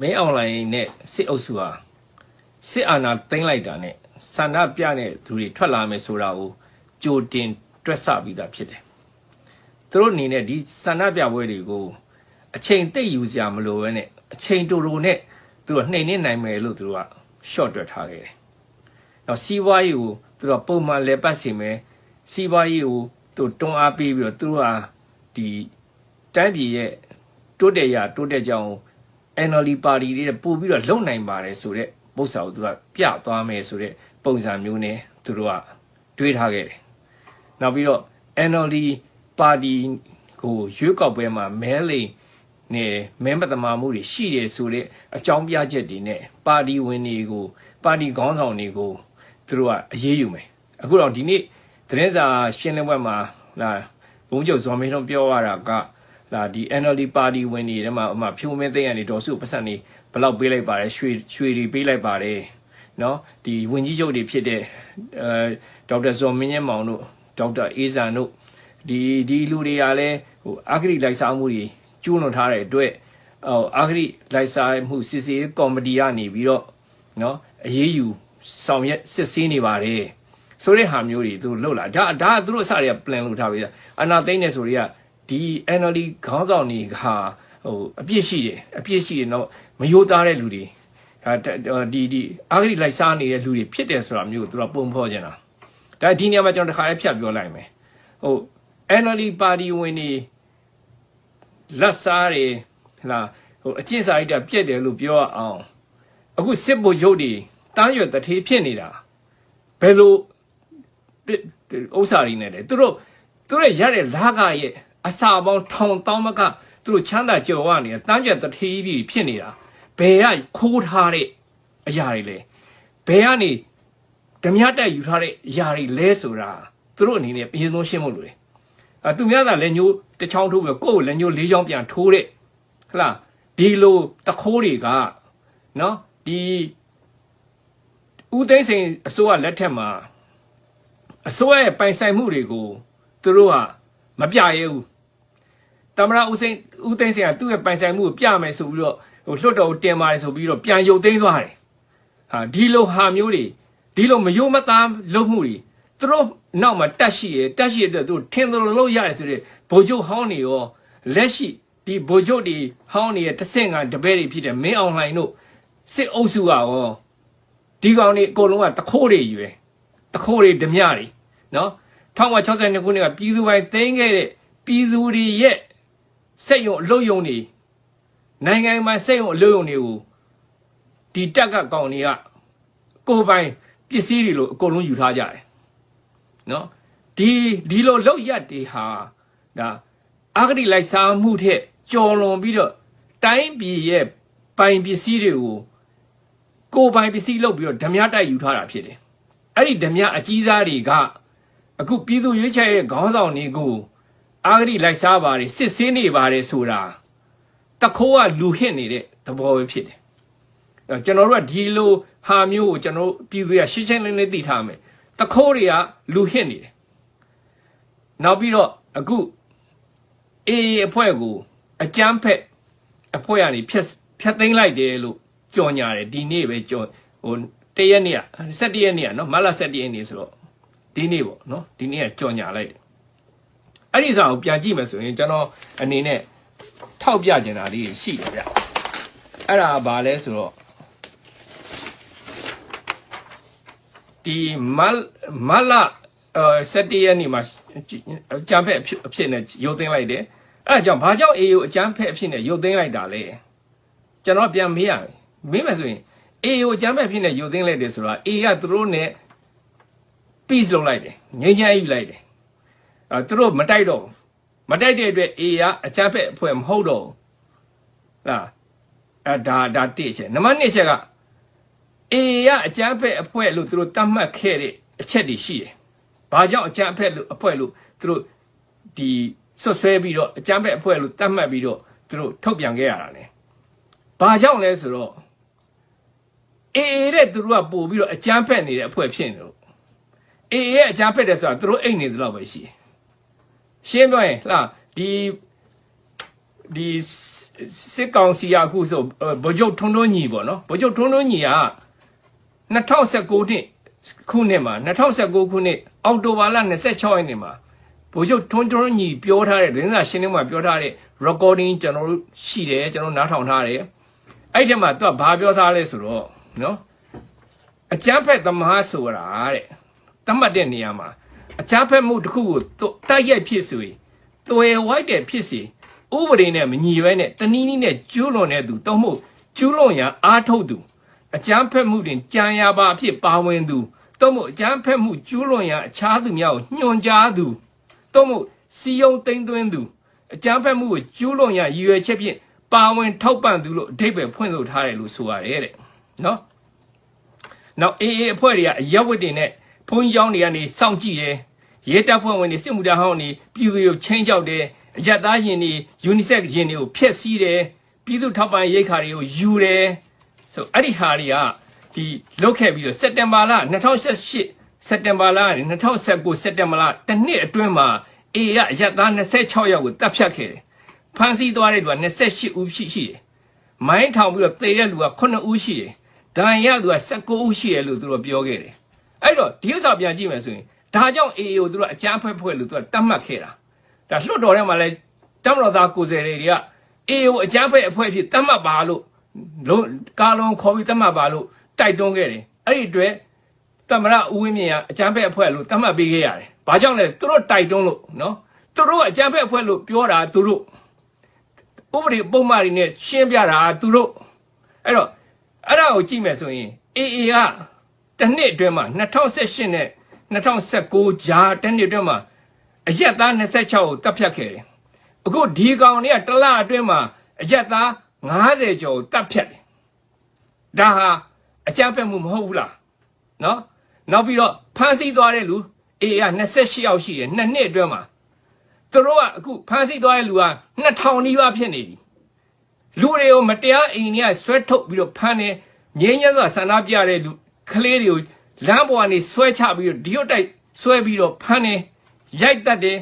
မင်းအွန်လိုင်းနဲ့စစ်အုပ်စုဟာစစ်အာဏာသိမ်းလိုက်တာနဲ့ဆန္ဒပြတဲ့သူတွေထွက်လာမယ်ဆိုတာကိုကြိုတင်တွက်ဆပြီးသားဖြစ်တယ်။သူတို့အနေနဲ့ဒီဆန္ဒပြပွဲတွေကိုအချိန်တိတ်ယူစရာမလိုဘဲနဲ့အချိန်တိုတိုနဲ့သူတို့နှိမ်နင်းနိုင်မယ်လို့သူတို့က short တွက်ထားခဲ့တယ်။နောက်စီးပွားရေးကိုသူတို့ပုံမှန်လဲပတ်စီမယ်စီးပွားရေးကိုသူတွန်းအားပေးပြီးတော့သူတို့ဟာဒီတိုင်းပြည်ရဲ့တိုးတက်ကြောင်း NLD ပါတီတွေပို့ပြီးတော့လုံနိုင်ပါတယ်ဆိုတဲ့ပု္ပ္ပာကိုသူကပြသွားမယ်ဆိုတဲ့ပုံစံမျိုးနဲ့သူတို့ကတွေးထားခဲ့တယ်။နောက်ပြီးတော့ NLD ပါတီကိုရွေးကောက်ပွဲမှာမဲလိမ်နဲ့မဲမတမာမှုတွေရှိတယ်ဆိုတဲ့အကြောင်းပြချက်တွေနဲ့ပါတီဝင်တွေကိုပါတီခေါင်းဆောင်တွေကိုသူတို့ကအရေးယူမယ်။အခုတော့ဒီနေ့သတင်းစာရှင်းလင်းပွဲမှာဘုံချုပ်ဇော်မင်းတို့ပြောရတာကဒီ NLD ပါတီဝင်တွေထဲမှာဖြိုးမင်းသိန်းကနေဒေါ်စုပတ်စံနေဘလောက်ပေးလိုက်ပါတယ်ရွှေတွေပေးလိုက်ပါတယ်နော်ဒီဝင်ကြီးချုပ်တွေဖြစ်တဲ့ဒေါက်တာဇော်မင်းရဲ့မောင်တို့ဒေါက်တာအေးဇန်တို့ဒီလူတွေကလည်းအာဂရိလိုက်စားမှုတွေကျူးလွန်ထားတဲ့အတွက်အာဂရိလိုက်စားမှုစစ်ဆေးကော်မတီကနေပြီးတော့နော်အရေးယူဆောင်ရွက်စစ်ဆေးနေပါတယ်ဆိုတဲ့ဟာမျိုးတွေသူတို့လှုပ်လာဒါသူတို့အစတွေက plan လုပ်ထားပြီးအနာသိမ့်နေဆိုတွေကဒီ NLD ခေါင်းဆောင်တွေဟာအပြစ်ရှိတယ်နော်မယိုးသားတဲ့လူတွေဒီအာဂရိလိုက်စားနေတဲ့လူတွေဖြစ်တယ်ဆိုတာမျိုးကိုသူတို့ပုံဖော်ကြတာဒါဒီနေရာမှာကျွန်တော်တစ်ခါလေးဖြတ်ပြောလိုက်မယ်NLD ပါတီဝင်တွေလက်စားတယ်အကျင့်စာရိတ္တပြက်တယ်လို့ပြောအောင်အခုစစ်ဗိုလ်ချုပ်တွေတန်းရွယ်တထေးဖြစ်နေတာဘယ်လိုဥစ္စာတွေနဲ့လဲသူတို့ရတဲ့လာကရဲ့အစာပေါင်းထောင်တောင်းမကသူတို့ချမ်းသာကြော်ဝနေတန်းကျက်တထေးပြီးဖြစ်နေတာဘယ်ကခိုးထားတဲ့အရာတွေလဲဘယ်ကနေဓမြတက်ယူထားတဲ့အရာတွေလဲဆိုတာသူတို့အနေနဲ့အရင်ဆုံးရှင်းဖို့လိုတယ်သူများကလည်းညိုးတစ်ချောင်းထိုးပြီးကိုယ့်ကိုလည်းညိုး၄ချောင်းပြန်ထိုးတဲ့ဟလားဒီလိုတခိုးတွေကနော်ဒီဦးသိန်းစိန်အစိုးရလက်ထက်မှာအစိုးရရဲ့ပိုင်ဆိုင်မှုတွေကိုသူတို့ကမပြရဲဘူးသမ္မတဦးသိန်းစိန်ကသူ့ရဲ့ပိုင်ဆိုင်မှုကိုပြမယ်ဆိုပြီးတော့လွှတ်တော်တင်ပါတယ်ဆိုပြီးတော့ပြန်ရုပ်သိမ်းသွားတယ်ဒီလိုဟာမျိုးတွေဒီလိုမယိုးမသားလုပ်မှုတွေသူတို့နောက်မှာတက်ရှိတဲ့အတွက်သူတို့ထင်သလိုလုပ်ရတယ်ဆိုတဲ့ဗိုလ်ချုပ်ဟောင်းတွေရောလက်ရှိဒီဗိုလ်ချုပ်တွေဟောင်းတွေရဲ့တဆင့်ကတပည့်တွေဖြစ်တဲ့မင်းအောင်လှိုင်တို့စစ်အုပ်စုကရောဒီကောင်တွေအကုန်လုံးကတခိုးတွေကြီးပဲတခိုးတွေဓမြတွေနော်1962ခုနှစ်ကပြည်သူပိုင်းသိမ်းခဲ့တဲ့ပြည်သူတွေရဲ့စက်ရုံအလုပ်ရုံတွေနိုင်ငံမှာစက်ရုံအလုပ်ရုံတွေကိုဒီတက်ကကောင်တွေကကိုယ်ပိုင်ပစ္စည်းတွေလို့အကုန်လုံးယူထားကြတယ်နော်ဒီလိုလောက်ရက်တွေဟာဒါအာဂတိလိုက်စားမှုထက်ကြော်လွန်ပြီးတော့တိုင်းပြည်ရဲ့ပိုင်ပစ္စည်းတွေကိုကိုယ်ပိုင်ပစ္စည်းလုပ်ပြီးတော့ဓမြတိုက်ယူထားတာဖြစ်တယ်အဲ့ဒီဓမြအကြီးစားတွေကအခုပြည်သူရွေးချယ်ရဲ့ခေါင်းဆောင်တွေကိုအာဂရိလိုက်စားပါတယ်စစ်ဆေးနေပါတယ်ဆိုတာတခိုးကလူဟစ်နေတဲ့သဘောပဲဖြစ်တယ်။ကျွန်တော်တို့ကဒီလိုဟာမျိုးကိုကျွန်တော်ပြည်သူရရှင်းရှင်းလင်းလင်းသိထားမယ်။တခိုးတွေကလူဟစ်နေတယ်။နောက်ပြီးတော့အခုအေးအဖွဲ့ကိုအကြမ်းဖက်အဖွဲ့ကနေဖျက်သိမ်းလိုက်တယ်လို့ကြော်ညာတယ်ဒီနေ့ပဲတရက်နေ့က17ရက်နေ့ကနော်မတ်လ17ရက်နေ့ဆိုတော့ဒီနေ့ပေါ့နော်ဒီနေ့ကကြော်ညာလိုက်တယ်အဲ့ဒီစာကိုပြန်ကြည့်မယ်ဆိုရင်ကျွန်တော်အနေနဲ့ထောက်ပြကျင်တာလေးရှိတယ်ဗျအဲ့ဒါဘာလဲဆိုတော့ဒီမတ်လ17ရက်နေ့မှာအကြမ်းဖက်အဖြစ်နဲ့ရုပ်သိမ်းလိုက်တယ်အဲ့ဒါကြောင့်ဘာကြောင့် AU အကြမ်းဖက်အဖြစ်နဲ့ရုပ်သိမ်းလိုက်တာလဲကျွန်တော်ပြန်မေးမယ်ဆိုရင် AU အကြမ်းဖက်အဖြစ်နဲ့ရုပ်သိမ်းလိုက်တယ်ဆိုတာ A ကသူတို့နဲ့ peace လုပ်လိုက်တယ်ငြိမ်းချမ်းရေးယူလိုက်တယ်သူတို့မတိုက်တော့မတိုက်တဲ့အတွက် A ကအကြမ်းဖက်အဖွဲ့မဟုတ်တော့ဒါတိချက်နံပါတ်2ချက်က A ကအကြမ်းဖက်အဖွဲ့လို့သူတို့တတ်မှတ်ခဲ့တဲ့အချက်တွေရှိတယ်။ဘာကြောင့်အကြမ်းဖက်အဖွဲ့လို့သူတို့ဒီဆွဆွဲပြီးတော့အကြမ်းဖက်အဖွဲ့လို့တတ်မှတ်ပြီးတော့သူတို့ထုတ်ပြန်ခဲ့ရတာလေ။ဘာကြောင့်လဲဆိုတော့ A တဲ့သူတို့ကပို့ပြီးတော့အကြမ်းဖက်နေတဲ့အဖွဲ့ဖြစ်နေလို့ A ရဲ့အကြမ်းဖက်တယ်ဆိုတာသူတို့အိတ်နေသလောက်ပဲရှိတယ်။ရှင်းပြောရင်ဒီ ဒီစစ်ကောင်စီကအခုဆိုဗိုလ်ချုပ်ထွန်းထွန်းညီပေါ့နော်ဗိုလ်ချုပ်ထွန်းထွန်းညီက2019ခုနှစ်မှာ2019ခုနှစ်အောက်တိုဘာလ26ရက်နေ့မှာဗိုလ်ချုပ်ထွန်းထွန်းညီပြောထားတဲ့သတင်းစာရှင်းလင်းပွဲမှာပြောထားတဲ့ recording ကျွန်တော်တို့ရှိတယ်ကျွန်တော်နားထောင်ထားတယ်အဲ့ဒီမှာသူကဘာပြောထားလဲဆိုတော့နော်အကြမ်းဖက်သမားဆိုတာတဲ့တတ်မှတ်တဲ့နေရာမှာအကြမ်းဖက်မှုတစ်ခုကိုတိုက်ရိုက်ဖြစ်ဆိုရင်သွယ်ဝိုက်တဲ့ဖြစ်စီဥပဒေနဲ့မညီဘဲနဲ့တနည်းနည်းနဲ့ကျူးလွန်တဲ့သူတောင်းမှုကျူးလွန်ရန်အားထုတ်သူအကြမ်းဖက်မှုတွင်ကြံရပါအဖြစ်ပါဝင်သူတောင်းမှုအကြမ်းဖက်မှုကျူးလွန်ရန်အခြားသူများကိုညွှန်ကြားသူတောင်းမှုစီယုံသိမ်းသွင်းသူအကြမ်းဖက်မှုကိုကျူးလွန်ရန်ရည်ရွယ်ချက်ဖြင့်ပါဝင်ထောက်ပံ့သူလို့အဓိပ္ပာယ်ဖွင့်ဆိုထားတယ်လို့ဆိုရတယ်တဲ့နော်နောက်အေးအဖွဲ့တွေကအရက်ဝတ်တွေနဲ့ဘုန်းကြီးကျောင်းတွေကနေစောင့်ကြည့်တယ်ရဲတပ်ဖွဲ့ဝင်တွေစစ်မှုထမ်းဟောင်းတွေပြည်သူတွေကိုချင်းကြောက်တယ်အရက်သားရင်တွေယူနီဆက်ရင်တွေကိုဖျက်ဆီးတယ်ပြည်သူထောက်ပံ့ရိတ်ခါတွေကိုယူတယ်ဆိုအဲ့ဒီဟာတွေကဒီလုတ်ခဲ့ပြီးတော့စက်တင်ဘာလ2018စက်တင်ဘာလကနေ2019စက်တင်ဘာလတစ်နှစ်အတွင်းမှာအေရအရက်သား26ယောက်ကိုတပ်ဖြတ်ခဲ့တယ်ဖမ်းဆီးသွားတဲ့လူက28ဦးရှိတယ်မိုင်းထောင်ပြီးတော့သေတဲ့လူက9ဦးရှိတယ်ဒဏ်ရာရသူက19ဦးရှိတယ်လို့သူတို့ပြောခဲ့တယ်အဲ့တော့ဒီဥစ္စာပြန်ကြည့်မယ်ဆိုရင်ဒါကြောင့်အေကိုသူတို့အကြမ်းဖက်ဖွဲ့လို့သူကတတ်မှတ်ခဲ့တာဒါလွှတ်တော်ထဲမှာလဲတမတော်သားကိုယ်စားလှယ်တွေကအေကိုအကြမ်းဖက်အဖွဲ့ဖြစ်တတ်မှတ်ပါလို့ကာလုံးခေါ်ပြီးတတ်မှတ်ပါလို့တိုက်တွန်းခဲ့တယ်အဲ့ဒီအတွက်တမရဦးဝင်းမြင့်ကအကြမ်းဖက်အဖွဲ့လို့တတ်မှတ်ပေးခဲ့ရတယ်ဘာကြောင့်လဲသူတို့တိုက်တွန်းလို့နော်သူတို့အကြမ်းဖက်အဖွဲ့လို့ပြောတာသူတို့ဥပဒေပုံမှန်တွေနဲ့ရှင်းပြတာသူတို့အဲ့တော့အဲ့ဒါကိုကြည့်မယ်ဆိုရင်အေကတစ်နှစ်အတွင်းမှာ2018နဲ့2019ကြားတစ်နှစ်အတွင်းမှာအရက်သား26ကိုတပ်ဖြတ်ခဲ့တယ်အခုဒီကောင်တွေကတစ်လအတွင်းမှာအရက်သား90ကျော်ကိုတပ်ဖြတ်တယ်ဒါဟာအကြမ်းဖက်မှုမဟုတ်ဘူးလားနော်နောက်ပြီးတော့ဖမ်းဆီးသွားတဲ့လူအေက28ယောက်ရှိတယ်နှစ်နှစ်အတွင်းမှာသူတို့ကအခုဖမ်းဆီးသွားတဲ့လူက2000နီးပါးဖြစ်နေပြီလူတွေကိုမတရားအိမ်တွေကဆွဲထုတ်ပြီးတော့ဖမ်းတယ်ငြိမ်းချမ်းစွာဆန္ဒပြတဲ့လူကလေးတွေကိုလမ်းပေါ်ကနေဆွဲချပြီးတော့ဒီရွတ်တိုက်ဆွဲပြီးတော့ဖမ်းတယ်ရိုက်တတ်တယ်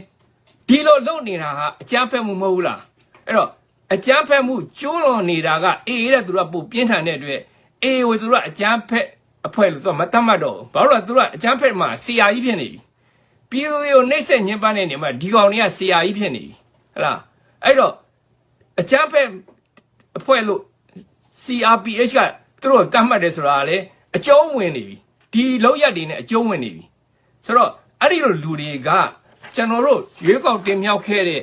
ဒီလိုလုပ်နေတာဟာအကြမ်းဖက်မှုမဟုတ်ဘူးလားအဲ့တော့အကြမ်းဖက်မှုကျိုးလွန်နေတာကအေးတဲ့သူကပိုပြင်းထန်တဲ့အတွက်အေးကိုသူကအကြမ်းဖက်အဖွဲ့လို့သူကမတတ်မှတ်တော့ဘူးဘာလို့လဲသူကအကြမ်းဖက်မှာဆရာကြီးဖြစ်နေပြီပြည်သူတွေကိုနှိမ့်ဆက်ညှဉ်းပန်းတဲ့နေမှာဒီကောင်တွေကဆရာကြီးဖြစ်နေပြီဟလားအဲ့တော့အကြမ်းဖက်အဖွဲ့လို့ CRPH ကသူတို့တတ်မှတ်တယ်ဆိုတာလေအကျုံးဝင်နေပြီဒီလောက်ရက်တွေနဲ့အကျုံးဝင်နေပြီဆိုတော့အဲ့ဒီလိုလူတွေကကျွန်တော်တို့ရွေးကောက်တင်မြှောက်ခဲ့တဲ့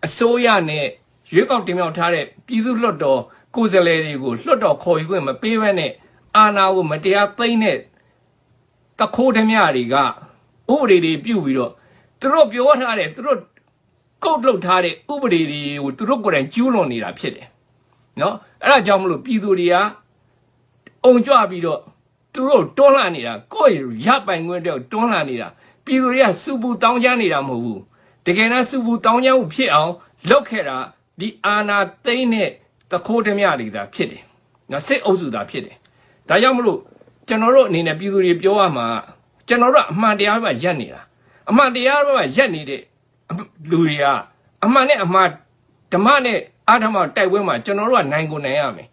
အစိုးရနဲ့ရွေးကောက်တင်မြှောက်ထားတဲ့ပြည်သူ့လွှတ်တော်ကိုယ်စားလှယ်တွေကိုလွှတ်တော်ခေါ်ယူခွင့်မပေးဘဲနဲ့အာဏာကိုမတရားသိမ်းတဲ့တခိုးဓမြတွေကဥပဒေတွေပြုတ်ပြီးတော့သူတို့ပြောထားတဲ့သူတို့ကုတ်လုပ်ထားတဲ့ဥပဒေတွေကိုသူတို့ကိုယ်တိုင်ကျူးလွန်နေတာဖြစ်တယ်နော်အဲ့ဒါကြောင့်မလို့ပြည်သူတွေကအုံကြွပြီးတော့သူတို့တွန်းလှန်နေတာကိုယ့်ရပိုင်ခွင့်တော့တွန်းလှန်နေတာပြည်သူတွေကစူပူတောင်းချမ်းနေတာမဟုတ်ဘူးတကယ်တော့စူပူတောင်းချမ်းမှုဖြစ်အောင်လုပ်ခဲ့တာဒီအာဏာသိမ်းတဲ့တခိုးဓမြတွေသာဖြစ်တယ်နော်စစ်အုပ်စုသာဖြစ်တယ်ဒါကြောင့်မလို့ကျွန်တော်တို့အနေနဲ့ပြည်သူတွေပြောရမှာကျွန်တော်တို့အမှန်တရားပဲရက်နေတာအမှန်တရားပဲရက်နေတဲ့လူတွေကအမှန်နဲ့အမှားဓမ္မနဲ့အာဓမ္မတိုက်ပွဲမှာကျွန်တော်တို့ကနိုင်ကိုနိုင်ရမယ်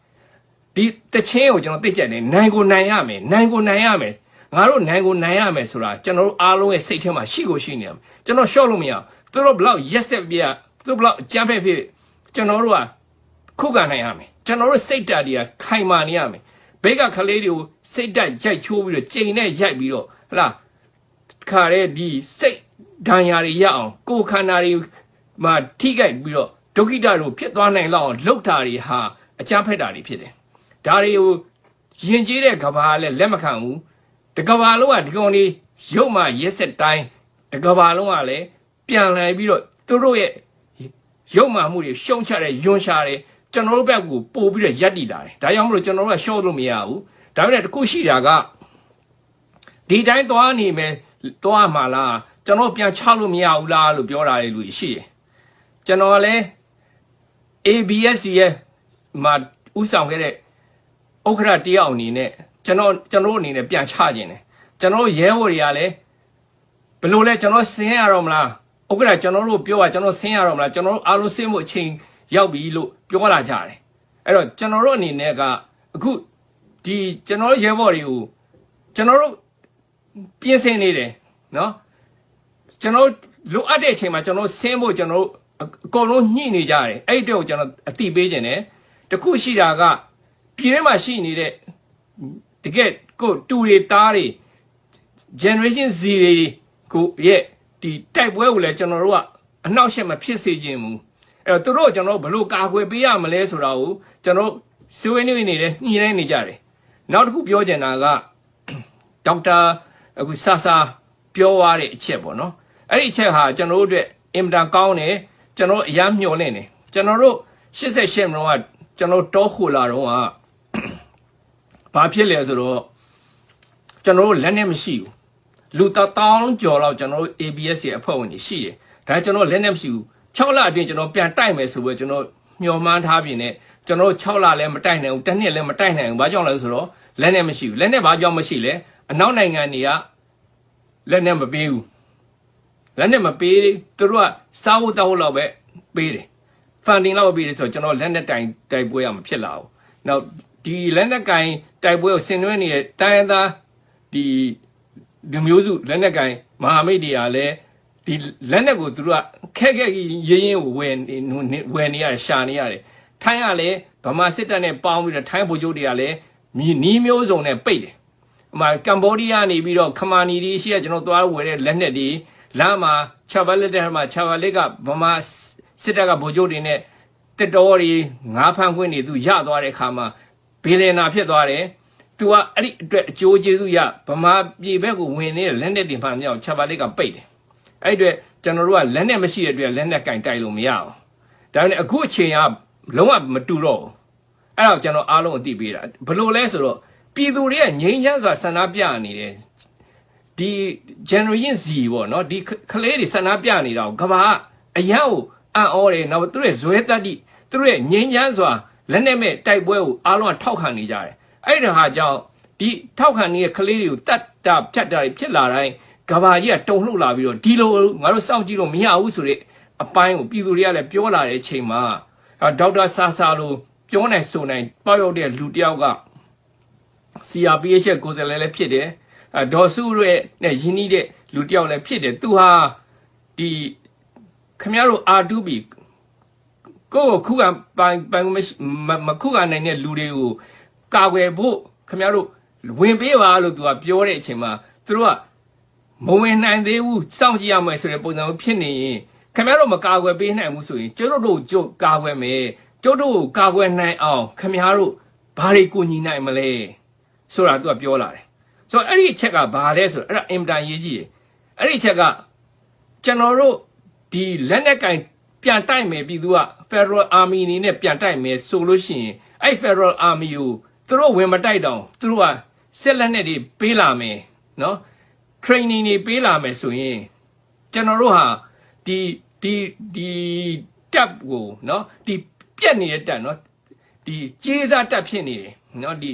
ဒီတချင်းကိုကျွန်တော်သိကြတယ်နိုင်ကိုနိုင်ရမယ်နိုင်ကိုနိုင်ရမယ်ငါတို့နိုင်ကိုနိုင်ရမယ်ဆိုတာကျွန်တော်တို့အားလုံးရဲ့စိတ်ထဲမှာရှိကိုရှိနေရမယ်ကျွန်တော်ရှော့လို့မရဘူးသူတို့ဘလောက်ရက်ဆက်ပြသူတို့ဘလောက်ကြမ်းဖက်ဖြစ်ကျွန်တော်တို့ကခုခံနိုင်ရမယ်ကျွန်တော်တို့စိတ်ဓာတ်တွေကခိုင်မာနေရမယ်ဘိတ်ကခလေးတွေကိုစိတ်ဓာတ်ရိုက်ချိုးပြီးတော့ကြိမ်နဲ့ရိုက်ပြီးတော့ဟလားခါတဲ့ဒီစိတ်ဒဏ်ရာတွေရအောင်ကိုယ်ခန္ဓာတွေမှာထိခိုက်ပြီးတော့ဒုက္ခိတတို့ဖြစ်သွားနိုင်လောက်အောင်လှုပ်တာတွေဟာအကြမ်းဖက်တာတွေဖြစ်တယ်ဒါတွေကိုယဉ်ကျေးတဲ့ကဘာလည်းလက်မခံဘူးတကဘာလုံးကဒီကောင်လေးရုပ်မှရက်ဆက်တိုင်းတကဘာလုံးကလည်းပြန်လှန်ပြီးတော့သူတို့ရဲ့ရုပ်မှမှုတွေရှုံချတဲ့ယွန်းရှာတယ်ကျွန်တော်တို့ဘက်ကပို့ပြီးတော့ရက်တည်လာတယ်ဒါကြောင့်မလို့ကျွန်တော်တို့ကရှော့လို့မရဘူးဒါပေမဲ့တခုရှိတာကဒီတိုင်းသွားနေမယ်သွားမှာလားကျွန်တော်ပြန်ချလို့မရဘူးလားလို့ပြောတာလေလူရှိတယ်ကျွန်တော်လည်း ABS ရဲ့မှာဥဆောင်ခဲ့တဲ့ဥက္ကဋ္ဌတယောက်အနေနဲ့ကျွန်တော်အနေနဲ့ပြန်ချခြင်းတယ်ကျွန်တော်ရဲဘော်တွေကလည်းဘယ်လိုလဲကျွန်တော်ဆင်းရတော့မလားဥက္ကဋ္ဌကျွန်တော်တို့ပြောပါကျွန်တော်ဆင်းရတော့မလားကျွန်တော်တို့အားလုံးဆင်းဖို့အချိန် ရောက်ပြီလို့ပြောလာကြတယ်အဲ့တော့ကျွန်တော်တို့အနေနဲ့ကအခုဒီကျွန်တော်ရဲဘော်တွေကိုကျွန်တော်တို့ပြင်ဆင်နေတယ်နော်ကျွန်တော်လိုအပ်တဲ့အချိန်မှာကျွန်တော်ဆင်းဖို့ကျွန်တော်အကုန်လုံးညှိနေကြတယ်အဲ့အတွက်ကိုကျွန်တော်အတိပေးခြင်းတယ်တခုရှိတာကပြည်ထဲမှာရှိနေတဲ့တကယ်ကိုတူတွေတားတွေ generation Z တွေကိုရဲ့ဒီတိုက်ပွဲကိုလည်းကျွန်တော်တို့ကအနှောက်အယှက်မဖြစ်စေခြင်းဘူးအဲ့တော့သူတို့ကျွန်တော်ဘလို့ကာကွယ်ပေးရမလဲဆိုတာကိုကျွန်တော်ဆွေးနွေးနေတယ်ညှိနှိုင်းနေကြတယ်နောက်တစ်ခုပြောချင်တာကဒေါက်တာအခုဆာပြောရတဲ့အချက်ပေါ့နော်အဲ့ဒီအချက်ဟာကျွန်တော်တို့အတွက်အင်မတန်ကောင်းတယ်ကျွန်တော်အရမ်းမျှော်လင့်တယ်ကျွန်တော်တို့88မိနစ်ကကျွန်တော်တောခိုလာတော့ကဘာဖြစ်လဲဆိုတော့ကျွန်တော်တို့လက်နဲ့မရှိဘူးလူတောင်းကျော်လောက်ကျွန်တော်တို့ ABS ရဲ့အဖွဲ့ဝင်တွေရှိတယ်ဒါကျွန်တော်လက်နဲ့မရှိဘူး6လအတွင်းကျွန်တော်ပြန်တိုက်မယ်ဆိုပြီးကျွန်တော်မျှော်မှန်းထားပြီးနဲ့ကျွန်တော်6လလည်းမတိုက်နိုင်ဘူးတစ်နှစ်လည်းမတိုက်နိုင်ဘူးဘာကြောင့်လဲဆိုတော့လက်နဲ့မရှိဘူးလက်နဲ့ဘာကြောင့်မရှိလဲအနောက်နိုင်ငံတွေကလက်နဲ့မပေးဘူးလက်နဲ့မပေးသူတို့ကစားဖို့တောက်ဖို့လောက်ပဲပေးတယ် funding လောက်ပေးတယ်ဆိုတော့ကျွန်တော်လက်နဲ့တိုက်ပွဲရမှာဖြစ်လာဘူးနောက်ဒီလက်နဲ့ကင်တိုက်ပွဲကိုဆင်နွှဲနေတဲ့တိုင်းရင်းသားဒီမျိုးစုလက်နဲ့ကင်မဟာမိတ်တွေကလည်းဒီလက်နဲ့ကိုသူတို့ကခက်ရင်းကိုဝယ်နေရတယ်ရှာနေရတယ်ထိုင်းကလည်းဗမာစစ်တပ်နဲ့ပေါင်းပြီးတော့ထိုင်းဗိုလ်ချုပ်တွေကလည်းနီးမျိုးစုံနဲ့ပိတ်တယ်အမှကမ္ဘောဒီးယားနေပြီးတော့ခမာနီတွေရှိရကျွန်တော်သွားဝယ်တဲ့လက်နဲ့တွေလမ်းမှာချာဘလက်တဲ့မှာချာဘလက်ကဗမာစစ်တပ်ကဗိုလ်ချုပ်တွေနဲ့တက်တော်တွေငါးဖမ်းခွင့်တွေသူရသွားတဲ့အခါမှာဘီလီယံနာဖြစ်သွားတယ်သူကအဲ့ဒီအတွက်အကျိုးကျေးဇူးရဗမာပြည်ဘက်ကိုဝင်နေတဲ့လက်နဲ့တင်ဖန်မြောက်ချာဘလက်ကပိတ်တယ်အဲ့အတွက်ကျွန်တော်တို့ကလက်နဲ့မရှိတဲ့အတွက်လက်နဲ့ကင်တိုက်လို့မရအောင်ဒါပေမဲ့အခုအချိန်ကလုံးဝမတူတော့ဘူးအဲ့တော့ကျွန်တော်အားလုံးအသိပေးတာဘယ်လိုလဲဆိုတော့ပြည်သူတွေကငြိမ်းချမ်းစွာဆန္ဒပြနေတယ်ဒီ generation Z ပေါ့နော်ဒီကလေးတွေဆန္ဒပြနေတာကိုကဘာအရန်ကိုအံ့ဩတယ်နောက်သူတို့ရဲ့ဇွဲတက်တိသူတို့ရဲ့ငြိမ်းချမ်းစွာလက်နဲ့မဲ့တိုက်ပွဲကိုအားလုံးကထောက်ခံနေကြတယ်အဲ့ဒါဟာကြောင့်ဒီထောက်ခံနေတဲ့ကလေးတွေကိုတတ်တာဖြတ်တာဖြစ်လာတိုင်းကဘာကြီးကတုံလှုပ်လာပြီးတော့ဒီလိုငါတို့စောင့်ကြည့်လို့မရဘူးဆိုတဲ့အပိုင်းကိုပြည်သူတွေကလည်းပြောလာတဲ့အချိန်မှာဒေါက်တာဆာလိုပြောနိုင်ဆိုနိုင်ပေါ့ရောက်တဲ့လူတယောက်က CRPH ကိုယ်စားလှယ်လည်းဖြစ်တယ်ဒေါ်စုရဲ့နဲ့ရင်းနှီးတဲ့လူတယောက်လည်းဖြစ်တယ်သူဟာဒီခမရတို့ R2B ကိုခုခံပိုင်မခုခံနိုင်တဲ့လူတွေကိုကာကွယ်ဖို့ခမရတို့ဝင်ပေးပါလို့သူကပြောတဲ့အချိန်မှာသူတို့ကမဝင်နိုင်သေးဘူးစောင့်ကြည့်ရမယ်ဆိုတဲ့ပုံစံမျိုးဖြစ်နေရင်ခင်ဗျားတို့မကာကွယ်ပေးနိုင်ဘူးဆိုရင်ကျတို့ကြို့ကာကွယ်မယ်ကျတို့ကိုကာကွယ်နိုင်အောင်ခင်ဗျားတို့ဘာတွေကူညီနိုင်မလဲဆိုတာသူကပြောလာတယ်ဆိုတော့အဲ့ဒီအချက်ကဘာလဲဆိုတော့အဲ့ဒါအင်တာရေးကြည့်အဲ့ဒီအချက်ကကျွန်တော်တို့ဒီလက်နက်ကင်ပြန်တိုက်မယ်ပြည်သူက Federal Army အနေနဲ့ပြန်တိုက်မယ်ဆိုလို့ရှိရင်အဲ့ Federal Army ကိုသူတို့ဝင်မတိုက်တော့သူတို့ကစစ်လက်နက်တွေပေးလာမယ်နော် training တွေပေးလာမယ်ဆိုရင်ကျွန်တော်တို့ဟာဒီတပ်ကိုနော်ဒီပြက်နေတဲ့တပ်နော်ဒီကြေးစားတပ်ဖြစ်နေတယ်နော်ဒီ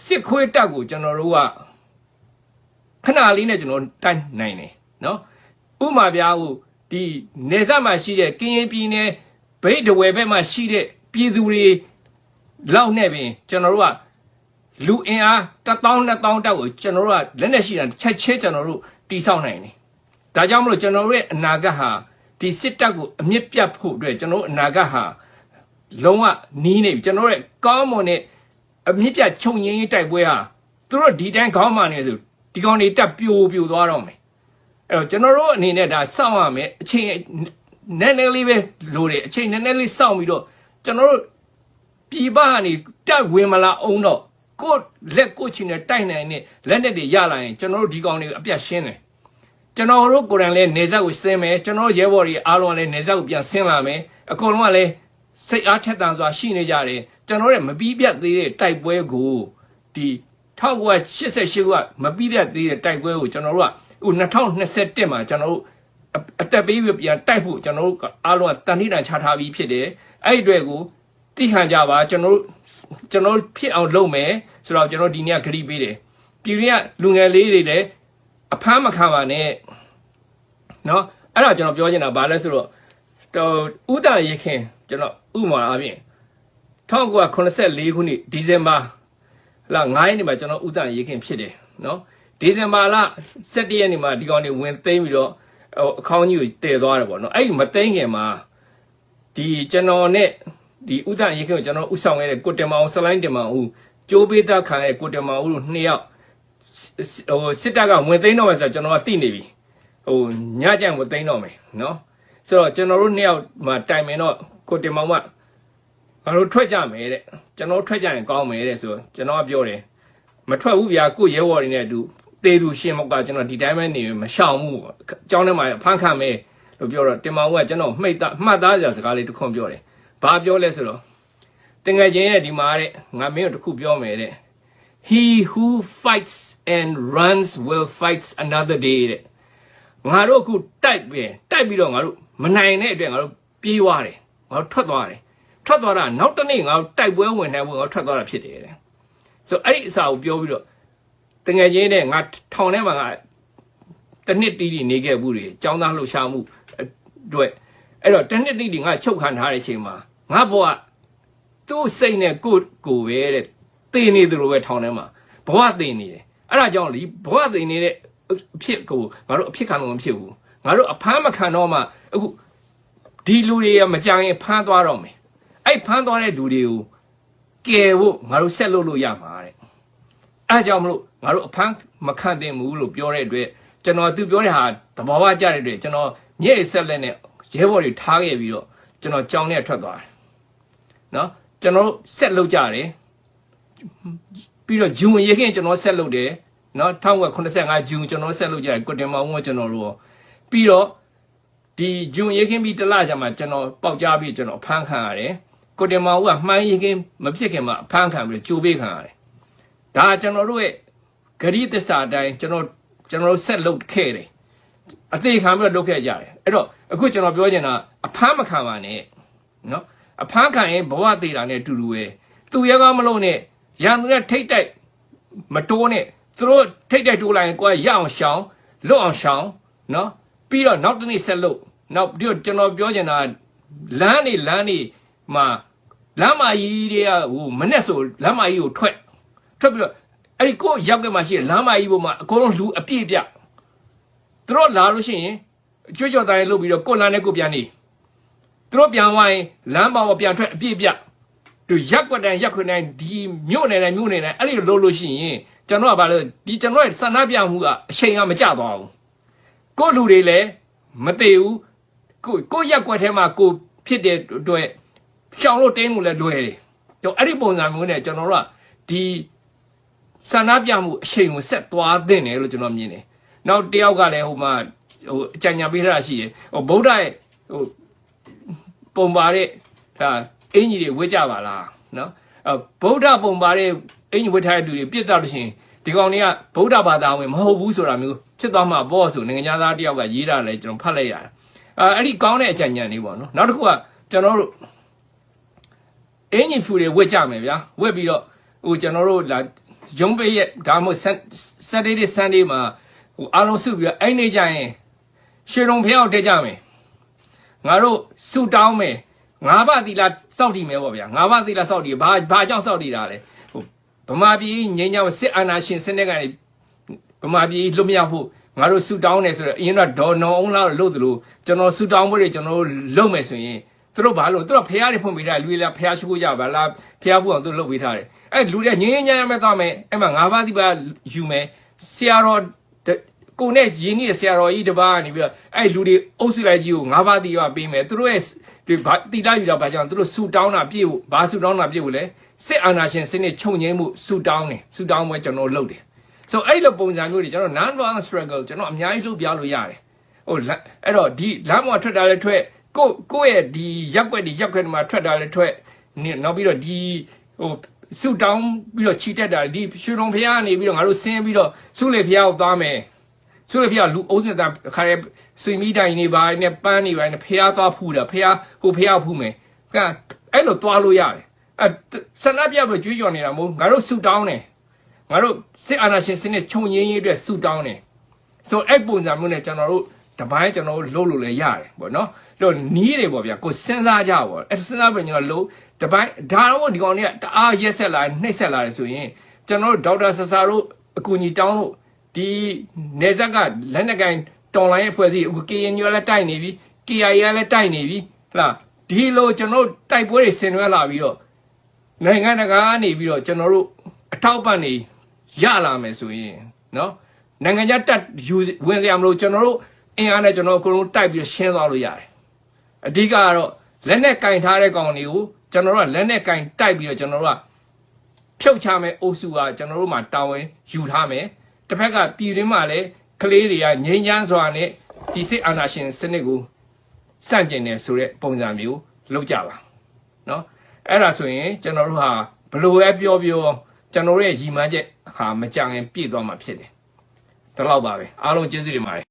စစ်ခွေးတပ်ကိုကျွန်တော်တို့ကခဏလေးနဲ့ကျွန်တော်တိုက်နိုင်တယ်နော်ဥမာပြားကိုဒီနေဆက်မှာရှိတဲ့ကရင်ပြည်နယ်ဗိတ်တဝယ်ဘက်မှာရှိတဲ့ပြည်သူတွေလောက်နဲ့ပင်ကျွန်တော်တို့ကလူအင်အား1000 2000တောက်ကိုကျွန်တော်တို့ကလက်နဲ့ရှိတာချက်ချင်းကျွန်တော်တို့တီးဆောက်နိုင်တယ်ဒါကြောင့်မလို့ကျွန်တော်တို့ရဲ့အနာဂတ်ဟာဒီစစ်တပ်ကိုအမြင့်ပြတ်ဖို့အတွက်ကျွန်တော်တို့အနာဂတ်ဟာလုံးဝနီးနေပြီကျွန်တော်တို့ကောင်းမွန်တဲ့အမြင့်ပြတ်ခြုံငင်းရေးတိုက်ပွဲဟာသူတို့ဒီတိုင်းခေါင်းမှနေဆိုဒီကောင်တွေတက်ပြိုသွားတော့မယ်အဲ့တော့ကျွန်တော်တို့အနေနဲ့ဒါစောင့်ရမယ်အချိန်နည်းနည်းလေးပဲလိုတယ်အချိန်နည်းနည်းလေးစောင့်ပြီးတော့ကျွန်တော်တို့ပြည်ပကနေတက်ဝင်မလာအောင်တော့ကိုလက်ကိုချင်နဲ့တိုက်နိုင်တဲ့လက်နက်တွေရလာရင်ကျွန်တော်တို့ဒီကောင်တွေအပြတ်ရှင်းတယ်ကျွန်တော်တို့ကိုယ်တိုင်လည်းနေဆက်ကိုဆင်းမယ်ကျွန်တော်ရဲဘော်တွေအားလုံးလည်းနေဆက်ကိုပြန်ဆင်းလာမယ်အကုန်လုံးကလည်းစိတ်အားထက်သန်စွာရှိနေကြတယ်ကျွန်တော်တို့မပြီးပြတ်သေးတဲ့တိုက်ပွဲကိုဒီ1988ကမပြီးပြတ်သေးတဲ့တိုက်ပွဲကိုကျွန်တော်တို့က2021မှာကျွန်တော်တို့အသက်ပေးပြီးပြန်တိုက်ဖို့ကျွန်တော်တို့အားလုံးကတန်ထိတန်ချထားပြီးဖြစ်တယ်အဲ့ဒီအတွက်ကိုသိခံကြပါကျွန်တော်ဖြစ်အောင်လုပ်မယ်ဆိုတော့ကျွန်တော်ဒီနေ့ကဂရုပေးတယ်ပြည်ရင်းကလူငယ်လေးတွေလည်းအဖမ်းမခံပါနဲ့နော်အဲ့ဒါကျွန်တော်ပြောချင်တာဘာလဲဆိုတော့ဥတရခင် ကျွန်တော်ဥမာအပြင်1984ခုနှစ်ဒီဇင်ဘာလ9ရက်နေ့မှာကျွန်တော်ဥတန်ရေးခင်ဖြစ်တယ်နော်ဒီဇင်ဘာလ17ရက်နေ့မှာဒီကောင်တွေဝင်သိမ်းပြီးတော့အခေါင်းကြီးကိုတည်သွားတယ်ပေါ့နော်အဲ့ဒီမသိမ်းခင်မှာဒီကျွန်တော်နဲ့ဒီဥတန်ရေးခင်ကိုကျွန်တော်ဥဆောင်ခဲ့တဲ့ကိုတင်မောင်ဆလိုင်းတင်မောင်ဦးကျိုးပေးသားခံတဲ့ကိုတင်မောင်ဦးတို့2ယောက်စစ်တပ်ကဝင်သိမ်းတော့မယ်ဆိုတော့ကျွန်တော်ကသိနေပြီညကြံဝင်သိမ်းတော့မယ်နော်ဆိုတော့ကျွန်တော်တို့2ယောက်မှာတိုင်ပင်တော့ကိုတင်မောင်ကငါတို့ထွက်ကြမယ်တဲ့ကျွန်တော်ထွက်ကြရင်ကောင်းမယ်တဲ့ဆိုကျွန်တော်ကပြောတယ်မထွက်ဘူးဗျာကိုရဲဝေါ်တွေနဲ့အတူတေးသူရှင်မောက်ကကျွန်တော်ဒီတိုင်းပဲနေမရှောင်ဘူးအကြောင်းထဲမှာဖမ်းခံမယ်လို့ပြောတော့တင်မောင်ကကျွန်တော်မှတ်သားစရာစကားလေးတစ်ခွန်းပြောတယ်ဘာပြောလဲဆိုတော့တင်ငယ်ချင်းရဲ့ဒီမှာတဲ့ငါမင်းတို့တစ်ခုပြောမယ်တဲ့ he who fights and runs will fight another day တဲ့ငါတို့အခုတိုက်ပြီးတော့ငါတို့မနိုင်တဲ့အတွက်ငါတို့ပြေးသွားတယ်ငါတို့ထွက်သွားတာနောက်တစ်နေ့ငါတို့တိုက်ပွဲဝင်နိုင်ဖို့ငါတို့ထွက်သွားတာဖြစ်တယ်တဲ့ဆိုအဲ့ဒီအစာကိုပြောပြီးတော့တငယ်ချင်းနဲ့ငါထောင်ထဲမှာငါတစ်နှစ်တီးနေခဲ့ဘူးတွေចောင်းသားလှူရှားမှုအတွက်အဲ့တော့တစ်နှစ်တီးငါချုပ်ခံထားတဲ့အချိန်မှာငါဘဝသူ့စိတ်နဲ့ကိုပဲတဲ့တေနေသူလိုပဲထောင်ထဲမှာဘဝတေနေတယ်အဲ့ဒါကြောင့်လေဘဝတေနေတဲ့အဖြစ်ကိုငါတို့အဖြစ်ခံလို့မဖြစ်ဘူးငါတို့အဖမ်းမခံတော့မှအခုဒီလူတွေကမကြရင်ဖမ်းသွားတော့မယ်အဲ့ဖမ်းသွားတဲ့လူတွေကိုကယ်ဖို့ငါတို့ဆက်လုပ်လို့ရမှာတဲ့အဲ့ကြောင့်မလို့ငါတို့အဖမ်းမခံသင့်ဘူးလို့ပြောတဲ့အတွက်ကျွန်တော်သူပြောတဲ့ဟာသဘောဝကျတဲ့အတွက်ကျွန်တော်မျက်ရည်ဆက်လက်နဲ့ရဲဘော်တွေထားခဲ့ပြီးတော့ကျွန်တော်ကြောင်းနဲ့ထွက်သွားတယ်နော်ကျွန်တော်ဆက်လုပ်ကြတယ်ပြီးတော့ဂျွန်ရေခင်ကျွန်တော်ဆက်လုပ်တယ်နော်1985ဂျွန်ကျွန်တော်ဆက်လုပ်ကြတယ်ကိုတင်မောင်ကကျွန်တော်တို့ပြီးတော့ဒီဂျွန်ရေခင်ပြီးတလကြာမှကျွန်တော်ပေါက်ကြားပြီးကျွန်တော်ဖမ်းခံရတယ်ကိုတင်မောင်ကမှန်းရေခင်မဖြစ်ခင်မှာဖမ်းခံပြီးကြိုးပေးခံရတယ်ဒါကျွန်တော်တို့ရဲ့ဂရိသစ္စာအတိုင်းကျွန်တော်ဆက်လုပ်ခဲ့တယ်အသေးခံပြီးတော့လုပ်ခဲ့ကြတယ်အဲ့တော့အခုကျွန်တော်ပြောချင်တာအဖမ်းမခံပါနဲ့နော်အဖမ်းခံရင်ဘဝသေးတာနဲ့အတူတူပဲသူရကားမလို့နဲ့ရန်သူနဲ့ထိတ်တိုက်မတိုးနဲ့သူတို့ထိတ်တိုက်တိုးလိုက်ရင်ကိုယ်ရအောင်ရှောင်လွတ်အောင်ရှောင်နော်ပြီးတော့နောက်တစ်နေ့ဆက်လို့နောက်ပြီးတော့ကျွန်တော်ပြောချင်တာလမ်းနေမှာလမ်းမကြီးတွေကဟိုမနဲ့ဆိုလမ်းမကြီးကိုထွက်ပြီးတော့အဲ့ဒီကိုရောက်ကမှရှိတယ်လမ်းမကြီးပေါ်မှာအကုန်လုံးလူအပြည့်ပြသူတို့လာလို့ရှိရင်ကြွကြော်တိုင်းလုပ်ပြီးတော့ကိုလန်းနဲ့ကိုပြန်နေသူတို့ပြန်သွားရင်လမ်းပေါ်ပြန်ထွက်အပြည့်ပြသူရက်ွက်တိုင်းဒီမြို့နယ်တိုင်းအဲ့ဒီလိုလုပ်လို့ရှိရင်ကျွန်တော်ကဘာလဲဒီကျွန်တော်ရဲ့ဆန္ဒပြမှုကအချိန်ကမကျသွားဘူးကိုလူတွေလည်းမသေးဘူးကိုရက်ွက်ထဲမှာကိုဖြစ်တဲ့အတွက်ရှောင်လို့တင်းလို့လည်းလွယ်တယ်တော့အဲ့ဒီပုံစံမျိုးနဲ့ကျွန်တော်တို့ကဒီဆန္ဒပြမှုအချိန်ကိုဆက်သွားသင့်တယ်လို့ကျွန်တော်မြင်တယ်နောက်တယောက်ကလည်းဟိုမှာအကြံဉာဏ်ပေးထားတာရှိတယ်ဗုဒ္ဓရဲ့ပုံပါတဲ့အင်ကြီးတွေဝတ်ကြပါလားနော်ဗုဒ္ဓပုံပါတဲ့အင်ကြီးဝတ်ထားတဲ့လူတွေပြစ်တော့လို့ရှိရင်ဒီကောင်တွေကဗုဒ္ဓဘာသာဝင်မဟုတ်ဘူးဆိုတာမျိုးဖြစ်သွားမှာပေါ့ဆိုနိုင်ငံသားတယောက်ကရေးတာလဲကျွန်တော်ဖတ်လိုက်ရတယ်အဲ့ဒီကောင်းတဲ့အကြံဉာဏ်လေးပေါ့နော်နောက်တစ်ခုကကျွန်တော်တို့အင်ကြီးဖြူတွေဝတ်ကြမယ်ဗျာဝတ်ပြီးတော့ဟိုကျွန်တော်တို့လာရုံးပေးရဲ့ဒါမှမဟုတ် Saturday Sunday မှာဟိုအားလုံးစုပြီးတော့အဲ့နေကြရင်ရွှေတုံဖျောက်တက်ကြမယ်ငါတို့စုတောင်းမယ်၅ပါးသီလစောင့်တည်မယ်ပေါ့ဗျာ၅ပါးသီလစောင့်တည်ဘာကြောင့်စောင့်တည်တာလဲဟိုဗမာပြည်ငြိမ်းချမ်းစစ်အာဏာရှင်စနစ်ကနေဗမာပြည်လွတ်မြောက်ဖို့ငါတို့စုတောင်းတယ်ဆိုတော့အရင်တော့ဒေါ်နော်အောင်လာလို့သလိုကျွန်တော်စုတောင်းပွဲတွေကျွန်တော်လုပ်မယ်ဆိုရင်သူတို့ဘာလို့သူတို့ဖျားတွေဖွင့်ပေးထားလူတွေလားဖျားရှိခိုးကြပါလားဖျားဖို့အောင်သူတို့လုပ်ပေးထားတယ်အဲ့လူတွေငြိမ်းချမ်းမဲ့သွားမယ်အဲ့မှာ၅ပါးသီလယူမယ်ဆရာတော်ကိုနဲ့ရင်းနှီးတဲ့ဆရာတော်ကြီးတပါးကနေပြီးတော့အဲ့လူတွေအုပ်စုလိုက်ကြီးကို၅ပါးသီလပေးမယ်သူတို့ရဲ့ဒီတီတာယူတော့ဘာကြောင့်သူတို့ဆူတောင်းတာပြည့်ဖို့ဘာဆူတောင်းတာပြည့်ဖို့လဲစစ်အာဏာရှင်စနစ်ချုပ်ငြိမ်းမှုဆူတောင်းပွဲကျွန်တော်လုပ်တယ်ဆိုအဲ့လိုပုံစံမျိုးတွေကျွန်တော် non violent struggle ကျွန်တော်အများကြီးလုပ်ပြလို့ရတယ်ဟိုအဲ့တော့ဒီလမ်းပေါ်ထွက်တာလည်းထွက်ကိုယ့်ရဲ့ဒီရက်ွက်မှာထွက်တာလည်းထွက်နောက်ပြီးတော့ဒီဟိုဆူတောင်းပြီးတော့ချီတက်တာဒီရွှေတုံဖျားနေပြီးတော့ငါတို့ဆင်းပြီးတော့စုလေဖျားကိုသွားမယ်စုလေဖျားလူအုပ်စုတာခါရဲစီမီတိုင်နေပါနဲ့ပန်းနေပါနဲ့ဖျားသွားဖူးတာဖျားဖူးမယ်ကဲအဲ့လိုသွားလို့ရတယ်ဆန္ဒပြပြီးကြွေးကြော်နေတာမဟုတ်ငါတို့ဆူတောင်းတယ်ငါတို့စစ်အာဏာရှင်စနစ်ချုပ်ငြိမ်းရေးအတွက်ဆူတောင်းတယ်ဆိုအဲ့ပုံစံမျိုးနဲ့ကျွန်တော်တို့တပိုင်းကျွန်တော်တို့လုပ်လို့လည်းရတယ်ပေါ့နော် တော့နီးတယ်ပေါ့ဗျာကိုစဉ်းစားကြပါအဲ့စဉ်းစားပြီးကျွန်တော်လို့တပိုင်းဒါတော့ဒီကောင်တွေကတအားရက်ဆက်လာနှိမ့်ဆက်လာတယ်ဆိုရင်ကျွန်တော်တို့ဒေါက်တာဆဆာတို့အကူညီတောင်းလို့ဒီနေဇက်ကလက်နက်ကိုင်တော်လိုင်းရဲ့ဖွဲ့စည်းအခု KNU လည်းတိုက်နေပြီ KIA လည်းတိုက်နေပြီဟလားဒီလိုကျွန်တော်တို့တိုက်ပွဲတွေဆင်နွှဲလာပြီးတော့နိုင်ငံတကာကနေပြီးတော့ကျွန်တော်တို့အထောက်ပံ့နေရလာမယ်ဆိုရင်နော်နိုင်ငံခြားတက်ယူဝင်စရာမလိုကျွန်တော်တို့အင်အားနဲ့ကျွန်တော်အကုန်လုံးတိုက်ပြီးရှင်းသွားလို့ရတယ်အဓိကကတော့လက်နဲ့ကင်ထားတဲ့ကောင်တွေကိုကျွန်တော်တို့ကလက်နဲ့ကင်တိုက်ပြီးတော့ကျွန်တော်တို့ကဖြုတ်ချမယ်အုပ်စုကကျွန်တော်တို့မှာတာဝန်ယူထားမယ်တစ်ဖက်ကပြည်တွင်းမှာလည်းကလေးတွေကငြိမ်းချမ်းစွာနဲ့ဒီစစ်အာဏာရှင်စနစ်ကိုစန့်ကျင်နေဆိုတဲ့ပုံစံမျိုးလုပ်ကြပါနော်အဲ့ဒါဆိုရင်ကျွန်တော်တို့ဟာဘလို့ပဲပြောကျွန်တော်တို့ရဲ့ရည်မှန်းချက်ဟာမကြခင်ပြည့်သွားမှာဖြစ်တယ်ဒါတော့ပါပဲအားလုံးကျေးဇူးတင်ပါတယ်